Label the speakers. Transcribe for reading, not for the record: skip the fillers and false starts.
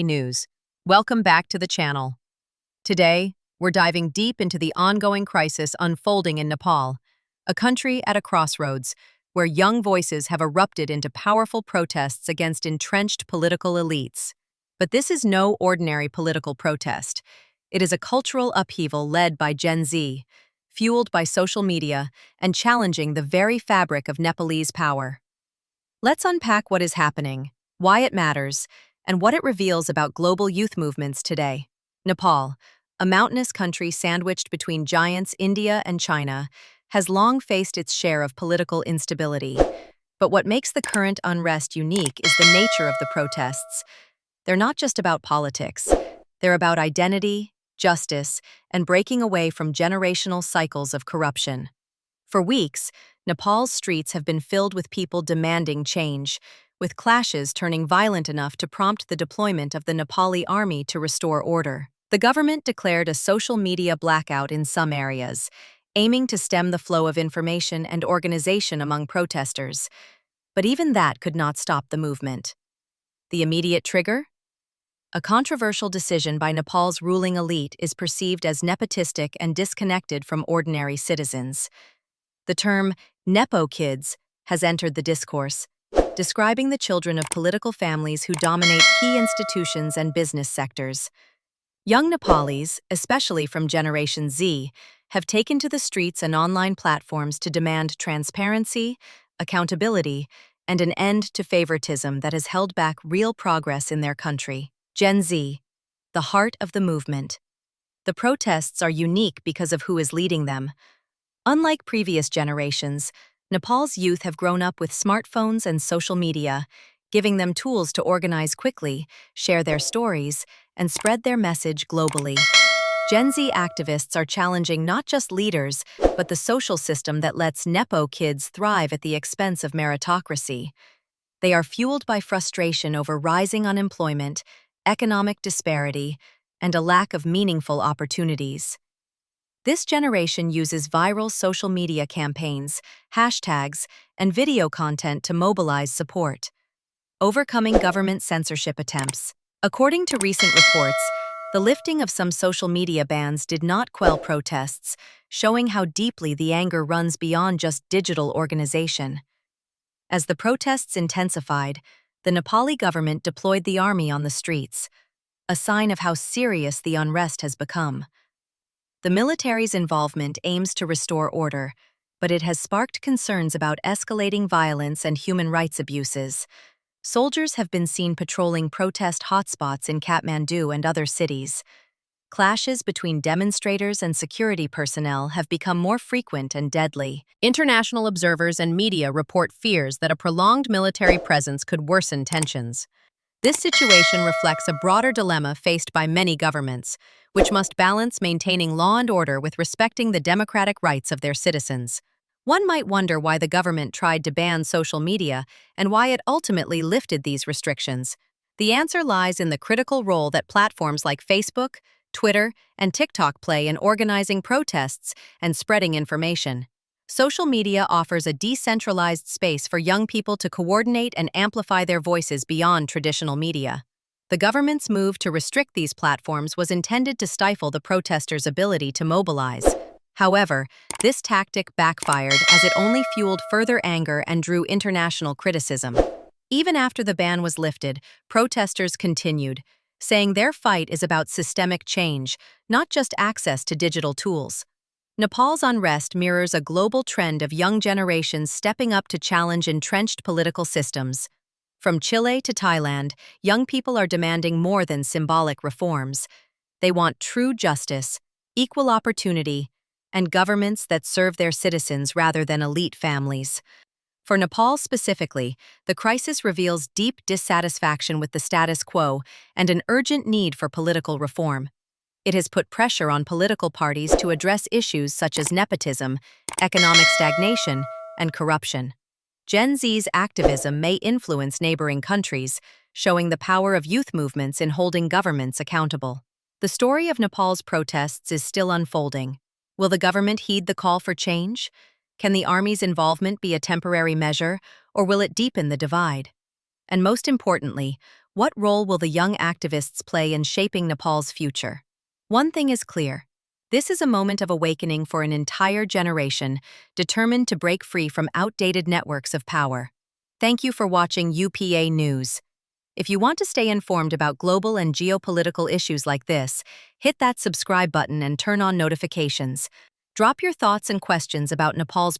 Speaker 1: everyday news. Welcome back to the channel. Today, we're diving deep into the ongoing crisis unfolding in Nepal, a country at a crossroads where young voices have erupted into powerful protests against entrenched political elites. But this is no ordinary political protest. It is a cultural upheaval led by Gen Z, fueled by social media and challenging the very fabric of Nepalese power. Let's unpack what is happening, why it matters, and what it reveals about global youth movements today. Nepal, a mountainous country sandwiched between giants India and China, has long faced its share of political instability. But what makes the current unrest unique is the nature of the protests. They're not just about politics. They're about identity, justice, and breaking away from generational cycles of corruption. For weeks, Nepal's streets have been filled with people demanding change, with clashes turning violent enough to prompt the deployment of the Nepali army to restore order. The government declared a social media blackout in some areas, aiming to stem the flow of information and organization among protesters. But even that could not stop the movement. The immediate trigger? A controversial decision by Nepal's ruling elite is perceived as nepotistic and disconnected from ordinary citizens. The term Nepo kids has entered the discourse, describing the children of political families who dominate key institutions and business sectors. Young Nepalis, especially from Generation Z, have taken to the streets and online platforms to demand transparency, accountability, and an end to favoritism that has held back real progress in their country. Gen Z, the heart of the movement. The protests are unique because of who is leading them. Unlike previous generations, Nepal's youth have grown up with smartphones and social media, giving them tools to organize quickly, share their stories, and spread their message globally. Gen Z activists are challenging not just leaders, but the social system that lets Nepo kids thrive at the expense of meritocracy. They are fueled by frustration over rising unemployment, economic disparity, and a lack of meaningful opportunities. This generation uses viral social media campaigns, hashtags, and video content to mobilize support, overcoming government censorship attempts. According to recent reports, the lifting of some social media bans did not quell protests, showing how deeply the anger runs beyond just digital organization. As the protests intensified, the Nepali government deployed the army on the streets, a sign of how serious the unrest has become. The military's involvement aims to restore order, but it has sparked concerns about escalating violence and human rights abuses. Soldiers have been seen patrolling protest hotspots in Kathmandu and other cities. Clashes between demonstrators and security personnel have become more frequent and deadly. International observers and media report fears that a prolonged military presence could worsen tensions. This situation reflects a broader dilemma faced by many governments, which must balance maintaining law and order with respecting the democratic rights of their citizens. One might wonder why the government tried to ban social media and why it ultimately lifted these restrictions. The answer lies in the critical role that platforms like Facebook, Twitter, and TikTok play in organizing protests and spreading information. Social media offers a decentralized space for young people to coordinate and amplify their voices beyond traditional media. The government's move to restrict these platforms was intended to stifle the protesters' ability to mobilize. However, this tactic backfired as it only fueled further anger and drew international criticism. Even after the ban was lifted, protesters continued, saying their fight is about systemic change, not just access to digital tools. Nepal's unrest mirrors a global trend of young generations stepping up to challenge entrenched political systems. From Chile to Thailand, young people are demanding more than symbolic reforms. They want true justice, equal opportunity, and governments that serve their citizens rather than elite families. For Nepal specifically, the crisis reveals deep dissatisfaction with the status quo and an urgent need for political reform. It has put pressure on political parties to address issues such as nepotism, economic stagnation, and corruption. Gen Z's activism may influence neighboring countries, showing the power of youth movements in holding governments accountable. The story of Nepal's protests is still unfolding. Will the government heed the call for change? Can the army's involvement be a temporary measure, or will it deepen the divide? And most importantly, What role will the young activists play in shaping Nepal's future? One thing is clear. This is a moment of awakening for an entire generation, determined to break free from outdated networks of power. Thank you for watching UPA News. If you want to stay informed about global and geopolitical issues like this, hit that subscribe button and turn on notifications. Drop your thoughts and questions about Nepal's